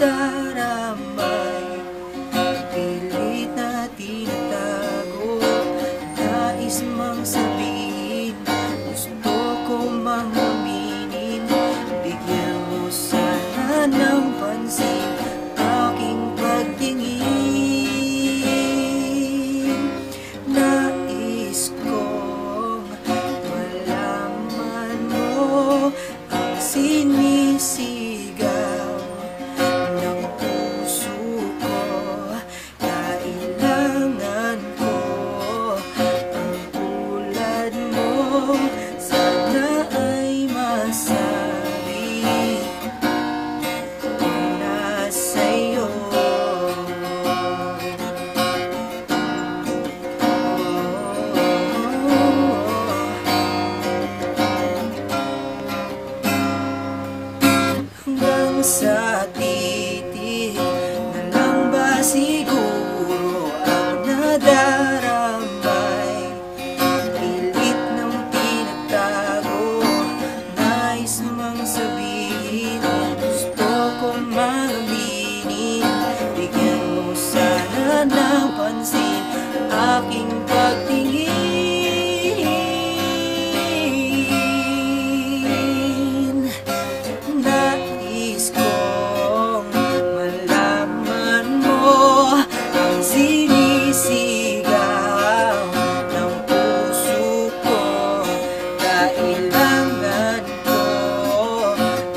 nadaramay, pilit na tinatago. Nais mang sabihin, gusto ko mang aminin. Bigyan mo sana ng pansin aking pagtingin. Nais kong malaman mo ang sinisigaw ng puso ko. Kailangan ko ang tulad mo, sana ay masabi na sa'yo. Hanggang sa titig na lang ba siguro ang nadaramay, pilit ng tinatago. Nais mang sabihin, gusto ko maminin. Bigyan mo sana ng pansin aking pagtingin. Nais kong malaman mo ang sinisigaw ng puso ko. Kailangan ko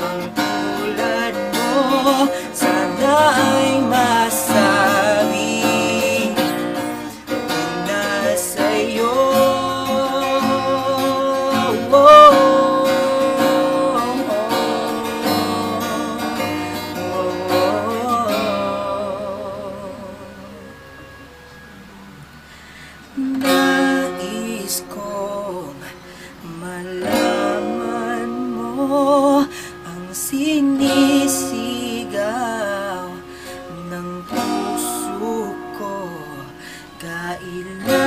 ang tulad mo, sana ay masabi na sa'yo. Nais kong malaman mo ang sinisigaw ng puso ko. Kailangan